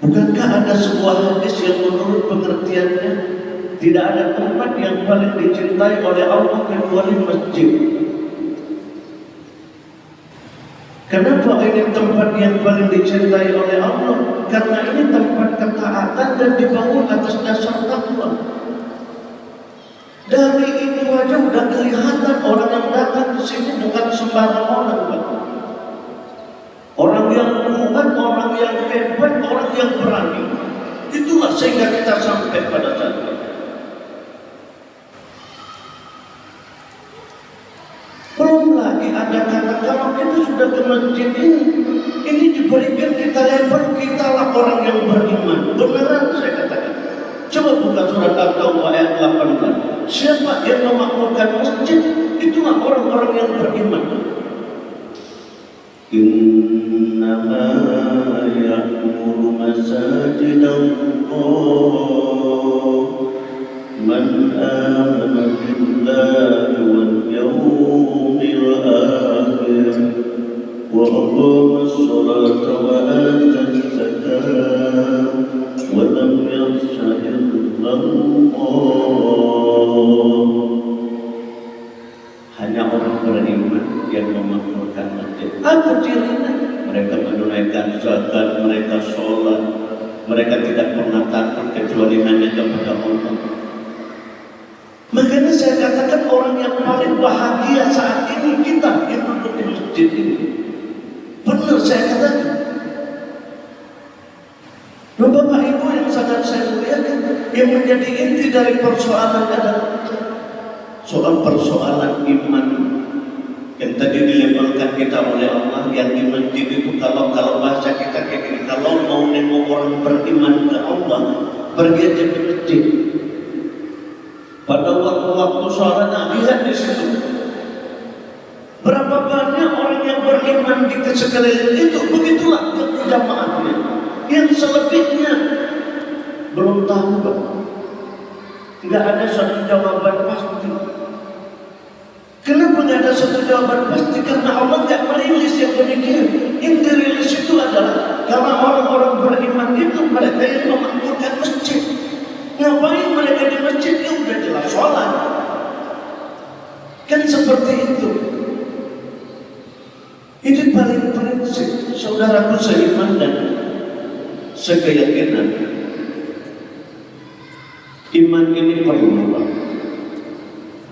Bukankah ada sebuah hadis yang menurut pengertiannya tidak ada tempat yang paling dicintai oleh Allah kecuali masjid? Kenapa ini tempat yang paling dicintai oleh Allah? Karena ini tempat ketaatan dan dibangun atas dasar takwa. Dari itu aja udah kelihatan orang yang datang ke sini bukan sembarang orang, Pak. Orang yang kuat, orang yang hebat, orang yang berani. Itulah sehingga kita sampai pada saat ini. Belum lagi ada kata kalau kita sudah ke masjid ini diberikan kita level, kita lah orang yang beriman. Beneran saya katakan. Coba buka surat At-Taubah ayat 18. Siapa yang memakmurkan masjid? Itulah orang-orang yang beriman. Innama ya'muru masajidallah man amana billahi wal yawmil akhir wa aqama as-salata wa ata az-zakata wa lam yakhsha illallah. Hanya orang beriman yang memakmurkan masjid. Apa cirinya? Mereka menunaikan zakat, mereka sholat, mereka tidak pernah takut kecuali hanya kepada Allah. Makanya saya katakan orang yang paling bahagia saat ini kita yang duduk di masjid ini. Benar saya katakan. Nah, Bapak Ibu yang sangat saya muliakan, yang menjadi inti dari persoalan adalah soal persoalan iman yang tadi dilabelkan kita oleh Allah. Yang di masjid itu kalau bahasa kita kayak gini, kalau mau nengok orang beriman ke Allah, pergi aja ke masjid. Pada waktu-waktu sholat, lihat di situ berapa banyak orang yang beriman di sekeliling itu. Begitulah jamaahnya. Yang selebihnya belum tahu, Pak. Nggak ada satu jawaban pasti. Kenapa nggak ada satu jawaban pasti? Karena Allah nggak merilis yang demikian. Yang dirilis itu adalah karena orang-orang beriman itu mereka yang memakmurkan masjid. Ngapain mereka di masjid? Ya udah jelas sholat. Kan seperti itu. Ini paling prinsip, saudaraku seiman dan sekeyakinan. Iman ini perlu, Pak.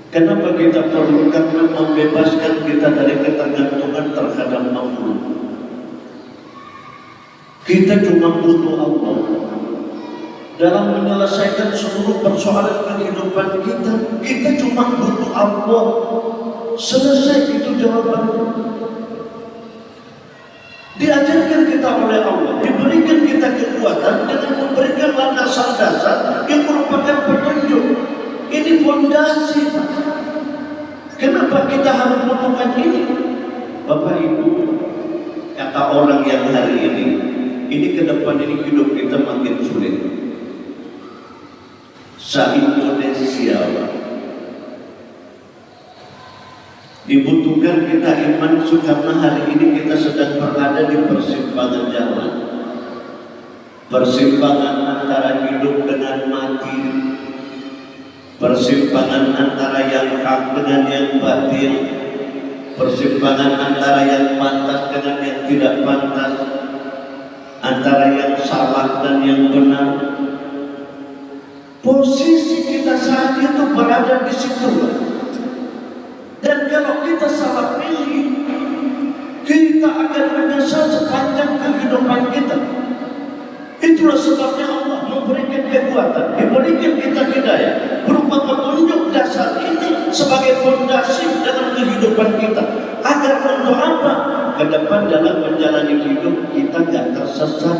Kenapa kita perlu? Karena membebaskan kita dari ketergantungan terhadap makhluk. Kita cuma butuh Allah dalam menyelesaikan seluruh persoalan kehidupan kita. Kita cuma butuh Allah. Selesai itu jawabannya. Diajarkan kita oleh Allah, diberikan kita kekuatan dengan memberikan landasan-dasar yang merupakan petunjuk. Ini fondasi. Kenapa kita harus melakukan ini? Bapak Ibu, kata orang yang hari ini ke depan ini hidup kita makin sulit. Se-Indonesia, dibutuhkan kita iman karena hari ini kita sedang berada di persimpangan jalan. Persimpangan antara hidup dengan mati. Persimpangan antara yang hak dengan yang batil. Persimpangan antara yang pantas dengan yang tidak pantas. Antara yang salah dan yang benar. Posisi kita saat itu berada di situ. Dan kalau kita salah pilih, kita akan menyesal sepanjang kehidupan kita. Itulah sebabnya Allah memberikan kekuatan, memberikan kita hidayah berupa petunjuk dasar ini sebagai fondasi dalam kehidupan kita. Agar untuk apa? Ke depan dalam menjalani hidup kita tidak tersesat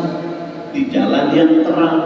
di jalan yang terang.